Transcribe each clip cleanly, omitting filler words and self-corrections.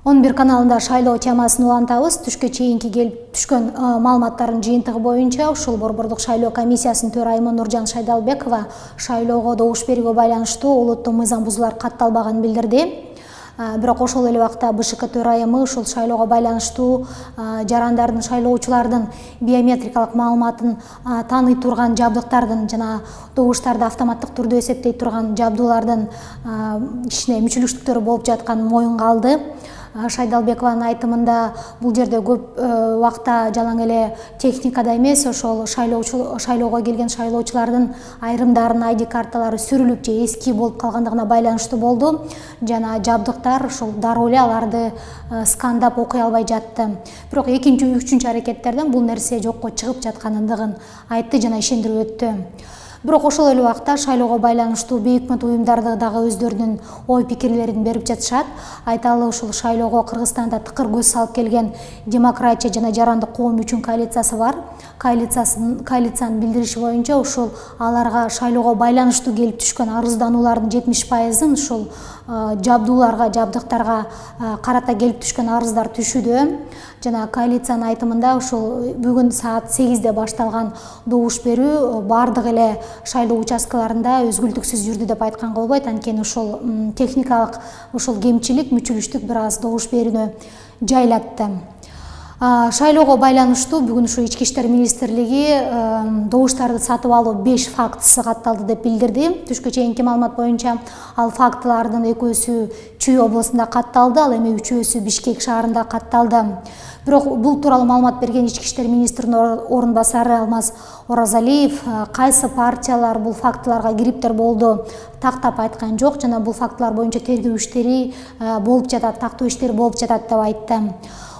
11 каналында шайлоо темасын улантабыз. Түшкө чейинки келип түшкөн маалыматтардын жыйынтыгы боюнча ушул Борбордук шайлоо комиссиясынын төрайымы Нуржан Шайдалбекова шайлоого добуш берүүгө байланыштуу улуттук мыйзам бузуулар катталбаганын билдирди. Бирок ошол эле убакта БШК төрайымы ушул шайлоого байланыштуу жарандардын, шайлоочулардын биометрикалык маалыматын тааный турган жабдыктардын жана добуштарды автоматтык түрдө эсептей турган жабдуулардын ишине мүчүлүштүктөрү болуп жатканын моюнга алды. Шайдалбекованын айтымында бул жерде көп убакта жалаң эле техникада эмес, ошол шайлоого келген шайлоочулардын айрымдарынын ID карталары сүрүлүп же эски болуп калгандыгына байланыштуу болду. Жана жабдыктар ошол дароо эле аларды скандап окуй албай жатты. Бирок экинчи, үчүнчү аракеттерден бул нерсе жокко чыгып жаткандыгын айтты жана ишендирип өттү. Бирок ошол эле убакта шайлоого байланыштуу бейөкмөт уюмдарды дагы өздөрүнүн ой пикирлерин берип жатышат. Айталы, ушул шайлоого Кыргызстанда тыкыр көз салып келген демократия жана жарандык коом үчүн коалициясы бар. Коалициянын билдириши боюнча ушул аларга шайлоого байланыштуу келип түшкөн арыздануулардын 70%-ын ушул жабдууларга, жабдыктарга карата келип түшкөн арыздар түшүүдө. Жана коалициянын айтымында ушул бүгүн саат 8-де башталган добуш берүү бардык эле шайлоо участкаларында өзгүлтүксүз жүрдү деп айтканга болбойт. Анткени ушул техникалык кемчилик, мүчүлүштүк бир аз добуш берүүнү жайлатты. Шайлоого байланыштуу бүгүн ушу Ички иштер министрлиги добуштарды сатып алуу 5 фактысы катталды деп билдирди. Түшкө чейинки маалымат боюнча ал фактылардын 2-сү Чүй областында катталды, ал эми 3-сү Бишкек шаарында катталды. Бирок бул тууралуу маалымат берген Ички иштер министринин орун басары Алмаз Оразалиев кайсы партиялар бул фактыларга кириптер болду тактап айткан жок жана бул фактылар боюнча тергөө иштери болуп жатат, тактоо иштери болуп жатат деп айтты.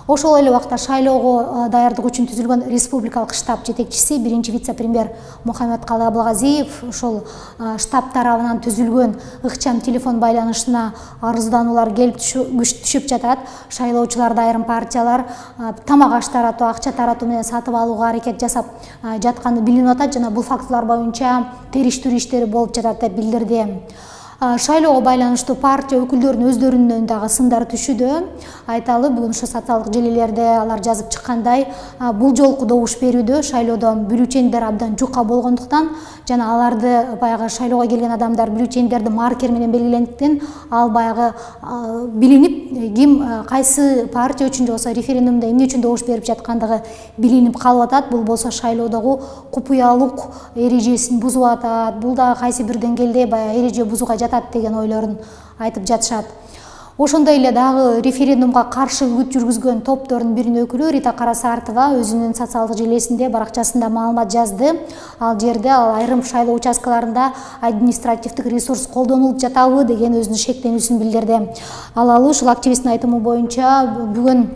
Ошол эле убакта шайлоого даярдык үчүн түзүлгөн республикалык штаб жетекчиси, биринчи вице-премьер Мухаммедкалы Абылгазиев ошол штаб тарабынан түзүлгөн ыкчам телефон байланышына арыздануулар келип түшүп жатат. Шайлоочуларды айрым партиялар тамак аш таратуу, акча таратуу менен сатып алууга аракет жасап жатканы билинип атат жана бул фактылар боюнча териштирүү иштери болуп жатат деп билдирди. Шайлоого байланыштуу партия өкүлдөрүнүн өздөрүнөн дагы сындар түшүүдө. Айталы, бүгүн ушу социалдык желилерде алар жазып чыккандай, бул жолку добуш берүүдө шайлоодон бюллетендер абдан жука болгондуктан жана аларды баягы шайлоого келген адамдар бюллетендерди маркер менен белгилендиктен ал баягы билинип, ким кайсы партия үчүн же болбосо референдумда эмне үчүн добуш берип жаткандыгы билинип калып атат. Бул болсо шайлоодогу купуялык эрежесин бузуп атат. Бул да кайсы бир деңгээлде баягы эреже бузууга жатат деген ойлорун айтып жатышат. Ошондой эле дагы референдумга каршы үгүт жүргүзгөн топтордун биринин өкүлү Рита Карасартова өзүнүн социалдык желесинде, баракчасында маалымат жазды. Ал жерде айрым шайлоо участкаларында административдик ресурс колдонулуп жатабы деген өзүнүн шектенүүсүн билдирди. Ал ушул активисттин айтымы боюнча бүгүн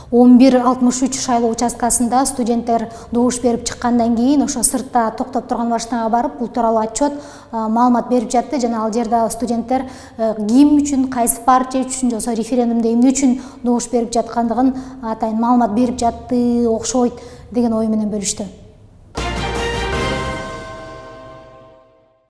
11:63 шайлоо участкасында студенттер добуш берип чыккандан кийин ошо сыртта токтоп турган машинага барып бул тууралуу отчет маалымат берип жатты жана ал жерде студенттер ким үчүн, кайсы партия үчүн же болбосо референдумда эмне үчүн добуш берип жаткандыгын атайын маалымат берип жатты окшойт деген ой менен бөлүштү.